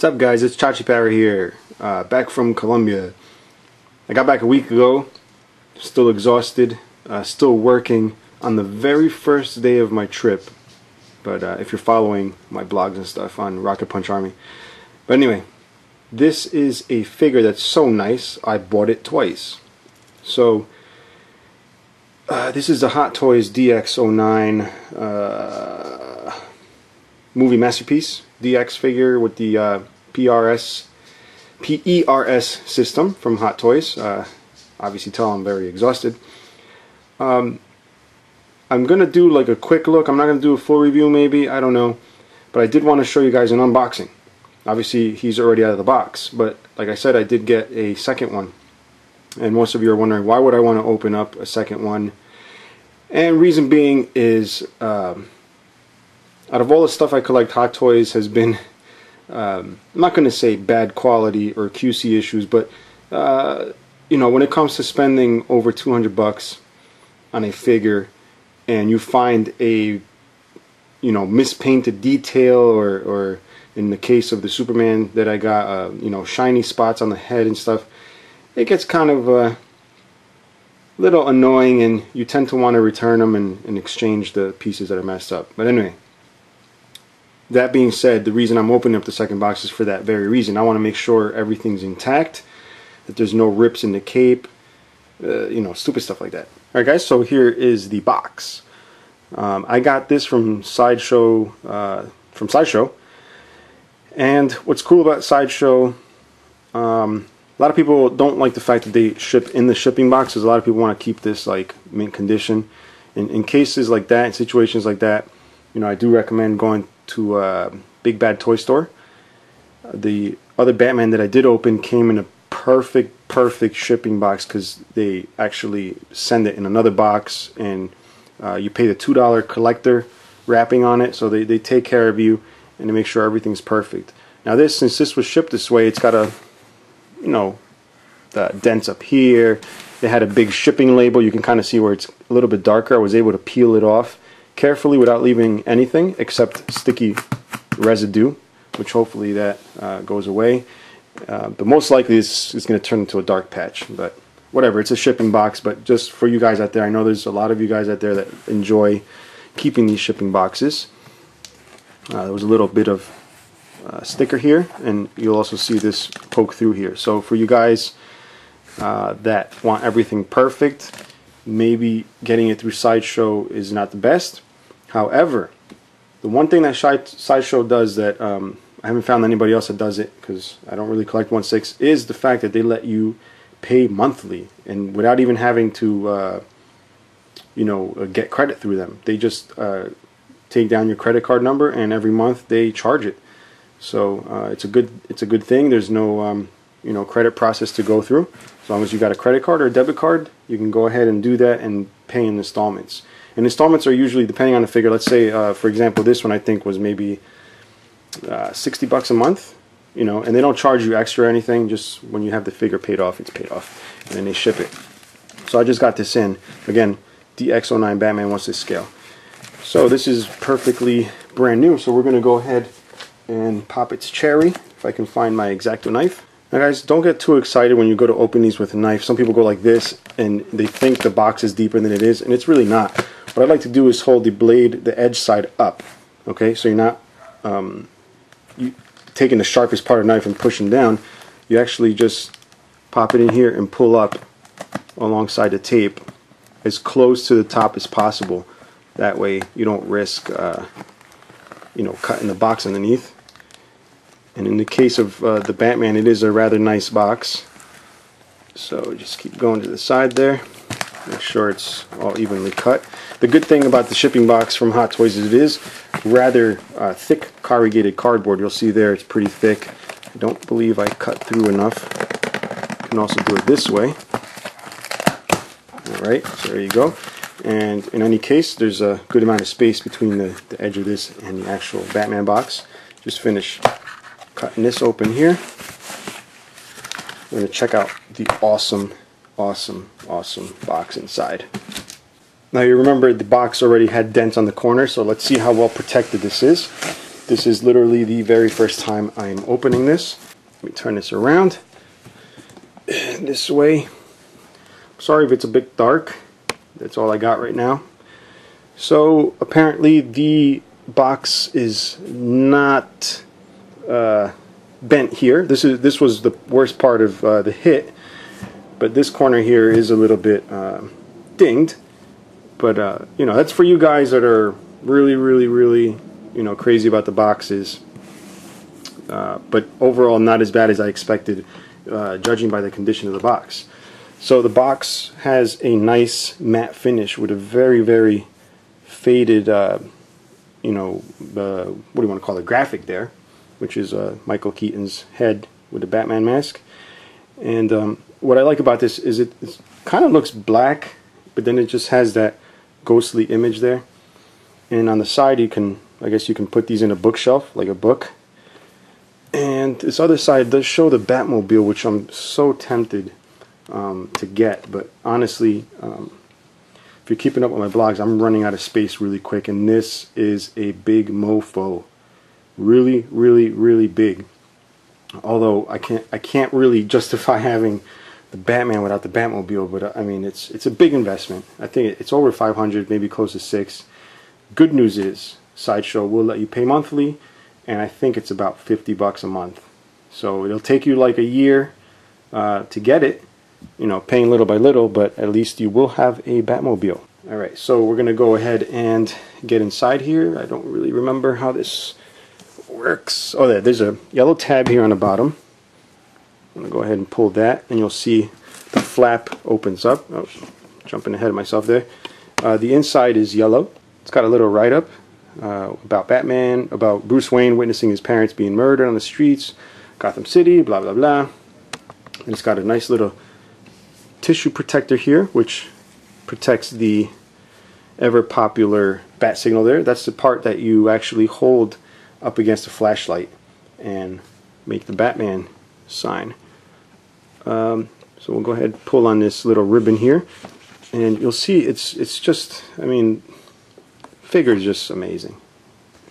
What's up, guys? It's Chachi Parra here, back from Colombia. I got back a week ago, still exhausted, still working on the very first day of my trip. But if you're following my blogs and stuff on Rocket Punch Army. But anyway, this is a figure that's so nice, I bought it twice. So, this is the Hot Toys DX-09 movie masterpiece. DX figure with the PERS system from Hot Toys. Obviously tell I'm very exhausted. I'm gonna do like a quick look. I'm not gonna do a full review, maybe, I don't know, but I did want to show you guys an unboxing. Obviously he's already out of the box, but like I said, I did get a second one, and most of you are wondering why would I want to open up a second one. And reason being is out of all the stuff I collect, Hot Toys has been, I'm not going to say bad quality or QC issues, but you know, when it comes to spending over 200 bucks on a figure and you find a, you know, mispainted detail, or in the case of the Superman that I got, you know, shiny spots on the head and stuff, it gets kind of a little annoying, and you tend to want to return them and exchange the pieces that are messed up. But anyway, that being said, the reason I'm opening up the second box is for that very reason. I want to make sure everything's intact, that there's no rips in the cape, you know, stupid stuff like that. Alright guys, so here is the box. I got this from Sideshow, and what's cool about Sideshow, a lot of people don't like the fact that they ship in the shipping boxes. A lot of people want to keep this like mint condition. In cases like that, in situations like that, you know, I do recommend going to a Big Bad Toy Store. The other Batman that I did open came in a perfect shipping box, because they actually send it in another box, and you pay the $2 collector wrapping on it, so they take care of you and they make sure everything's perfect. Now this, since this was shipped this way, it's got a, you know, the dents up here. They had a big shipping label. You can kind of see where it's a little bit darker. I was able to peel it off carefully without leaving anything except sticky residue, which hopefully that goes away. But most likely it's going to turn into a dark patch. But whatever, it's a shipping box. But just for you guys out there, I know there's a lot of you guys out there that enjoy keeping these shipping boxes. There was a little bit of sticker here, and you'll also see this poke through here. So for you guys that want everything perfect, maybe getting it through Sideshow is not the best. However, the one thing that Sideshow does that I haven't found anybody else that does it, because I don't really collect 1/6, is the fact that they let you pay monthly, and without even having to you know, get credit through them. They just take down your credit card number, and every month they charge it. So it's a good thing. There's no you know, credit process to go through. As long as you got a credit card or a debit card, you can go ahead and do that and pay in installments. And installments are usually, depending on the figure, let's say for example this one I think was maybe 60 bucks a month, you know, and they don't charge you extra or anything. Just when you have the figure paid off, it's paid off, and then they ship it. So I just got this in. Again, DX-09 Batman wants this scale. So this is perfectly brand new, so we're going to go ahead and pop its cherry, if I can find my X-Acto knife. Now guys, don't get too excited when you go to open these with a knife. Some people go like this, and they think the box is deeper than it is, and it's really not. What I like to do is hold the blade, the edge side up, okay? So you're not taking the sharpest part of the knife and pushing down. You actually just pop it in here and pull up alongside the tape as close to the top as possible. That way you don't risk you know, cutting the box underneath. And in the case of the Batman, it is a rather nice box. So just keep going to the side there. Make sure it's all evenly cut. The good thing about the shipping box from Hot Toys is it is rather thick corrugated cardboard. You'll see there it's pretty thick. I don't believe I cut through enough. You can also do it this way. Alright, so there you go. And in any case, there's a good amount of space between the edge of this and the actual Batman box. Just finish cutting this open here. We're going to check out the awesome box inside. Now you remember the box already had dents on the corner, so let's see how well protected this is. This is literally the very first time I'm opening this. Let me turn this around this way. Sorry if it's a bit dark. That's all I got right now. So apparently the box is not bent here. This was the worst part of the hit, but this corner here is a little bit dinged. But you know, that's for you guys that are really you know, crazy about the boxes. But overall, not as bad as I expected, judging by the condition of the box. So the box has a nice matte finish with a very faded, you know, what do you want to call it, graphic there, which is Michael Keaton's head with the Batman mask. And what I like about this is it kind of looks black, but then it just has that ghostly image there. And on the side, you can, I guess you can put these in a bookshelf, like a book. And this other side does show the Batmobile, which I'm so tempted to get. But honestly, if you're keeping up with my blogs, I'm running out of space really quick. And this is a big mofo. Really big. Although I can't really justify having the Batman without the Batmobile. But I mean, it's a big investment. I think it's over 500, maybe close to 6. Good news is Sideshow will let you pay monthly, and I think it's about $50 a month. So it'll take you like a year to get it, you know, paying little by little, but at least you will have a Batmobile. Alright, so we're gonna go ahead and get inside here. I don't really remember how this works. Oh, there's a yellow tab here on the bottom. I'm gonna go ahead and pull that, and you'll see the flap opens up. Oh, jumping ahead of myself there. The inside is yellow. It's got a little write-up about Batman, about Bruce Wayne witnessing his parents being murdered on the streets, Gotham City, blah blah blah. And it's got a nice little tissue protector here, which protects the ever popular bat signal there. That's the part that you actually hold up against a flashlight and make the Batman sign. So we'll go ahead and pull on this little ribbon here, and you'll see it's just, I mean, figure is just amazing.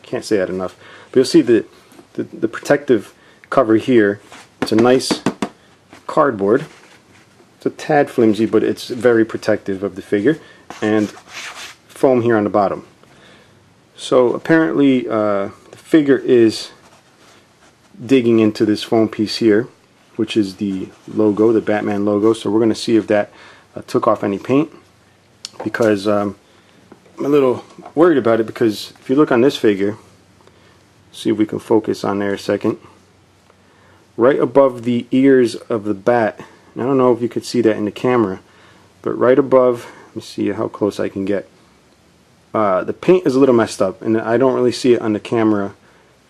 Can't say that enough. But you'll see the protective cover here. It's a nice cardboard. It's a tad flimsy, but it's very protective of the figure, and foam here on the bottom. So apparently the figure is digging into this foam piece here, which is the logo, the Batman logo. So we're going to see if that took off any paint, because I'm a little worried about it, because if you look on this figure, see if we can focus on there a second, right above the ears of the bat, and I don't know if you could see that in the camera, but right above, let me see how close I can get, the paint is a little messed up, and I don't really see it on the camera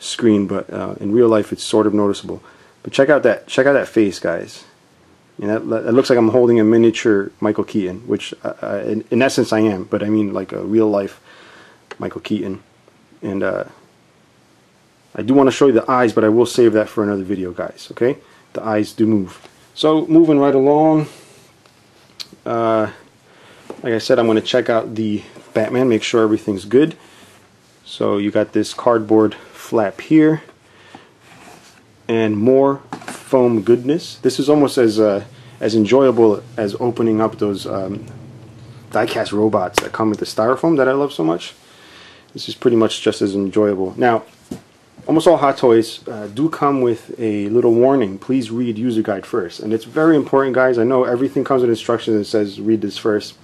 screen, but in real life it's sort of noticeable. But check out that face, guys. You know, that looks like I'm holding a miniature Michael Keaton, which in essence I am, but I mean like a real life Michael Keaton. And I do want to show you the eyes, but I will save that for another video, guys. Okay, the eyes do move. So moving right along, like I said, I'm going to check out the Batman, make sure everything's good. So you got this cardboard flap here, and more foam goodness. This is almost as enjoyable as opening up those die-cast robots that come with the styrofoam that I love so much. This is pretty much just as enjoyable. Now, almost all Hot Toys do come with a little warning. Please read user guide first. And it's very important, guys. I know everything comes with instructions and says read this first,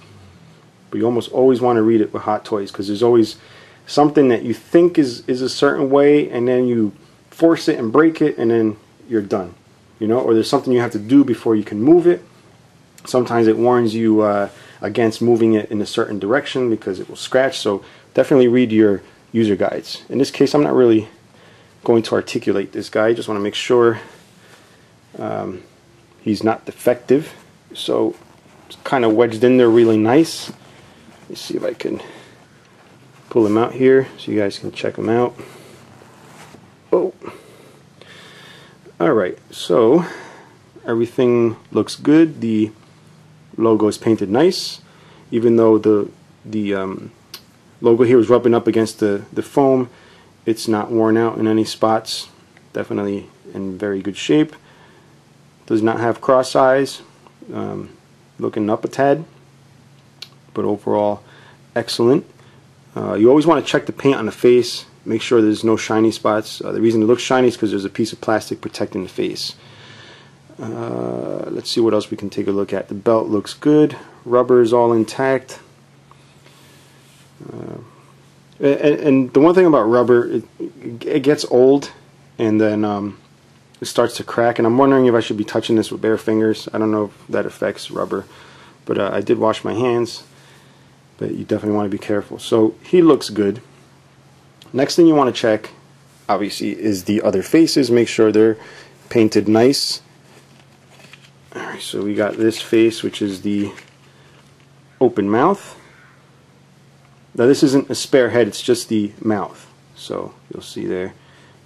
but you almost always want to read it with Hot Toys, because there's always something that you think is a certain way, and then you force it and break it, and then you're done. You know, or there's something you have to do before you can move it. Sometimes it warns you against moving it in a certain direction because it will scratch. So definitely read your user guides. In this case, I'm not really going to articulate this guy. I just want to make sure he's not defective. So it's kind of wedged in there really nice. Let's see if I can pull him out here so you guys can check him out. Oh. Alright, so everything looks good. The logo is painted nice, even though the logo here is rubbing up against the foam. It's not worn out in any spots. Definitely in very good shape. Does not have cross eyes. Looking up a tad, but overall excellent. You always want to check the paint on the face. Make sure there's no shiny spots. The reason it looks shiny is because there's a piece of plastic protecting the face. Let's see what else we can take a look at. The belt looks good. Rubber is all intact. And the one thing about rubber, it gets old and then it starts to crack, and I'm wondering if I should be touching this with bare fingers. I don't know if that affects rubber, but I did wash my hands, but you definitely want to be careful. So he looks good. Next thing you want to check, obviously, is the other faces. Make sure they're painted nice. Alright, so we got this face, which is the open mouth. Now this isn't a spare head, it's just the mouth. So you'll see there,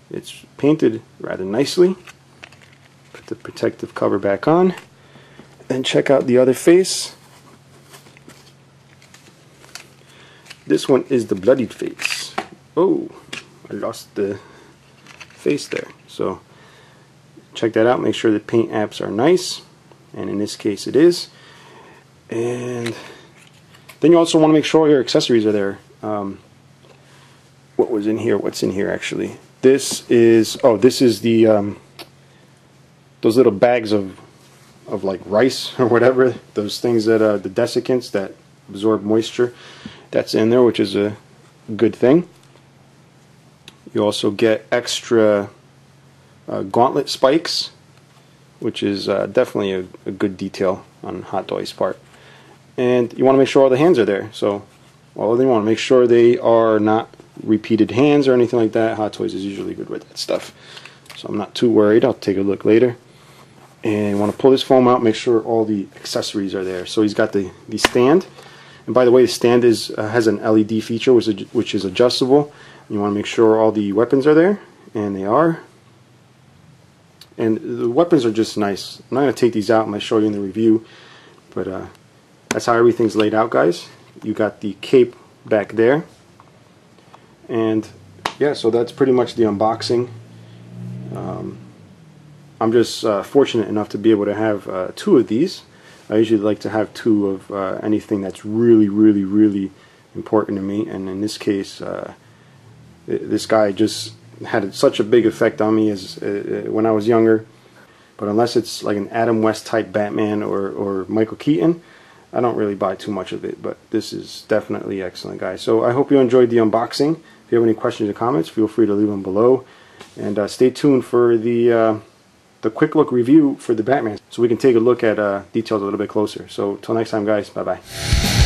it's painted rather nicely. Put the protective cover back on. And check out the other face. This one is the bloodied face. Oh, I lost the face there. So check that out, make sure the paint apps are nice. And in this case it is. And then you also want to make sure your accessories are there. What was in here? What's in here actually? This is the those little bags of like rice or whatever. Those things that the desiccants that absorb moisture. That's in there, which is a good thing. You also get extra gauntlet spikes, which is definitely a good detail on Hot Toys' part. And you want to make sure all the hands are there. So, well, you want to make sure they are not repeated hands or anything like that. Hot Toys is usually good with that stuff. So I'm not too worried. I'll take a look later. And you want to pull this foam out, make sure all the accessories are there. So he's got the stand. And by the way, the stand has an LED feature which is adjustable. And you want to make sure all the weapons are there. And they are. And the weapons are just nice. I'm not going to take these out. I'm going to show you in the review. But that's how everything's laid out, guys. You got the cape back there. And yeah, so that's pretty much the unboxing. I'm just fortunate enough to be able to have 2 of these. I usually like to have 2 of anything that's really, really, really important to me. And in this case, this guy just had such a big effect on me as when I was younger. But unless it's like an Adam West type Batman or Michael Keaton, I don't really buy too much of it. But this is definitely excellent, guys. So I hope you enjoyed the unboxing. If you have any questions or comments, feel free to leave them below. And stay tuned for the quick look review for the Batman, so we can take a look at details a little bit closer. So till next time, guys, bye bye.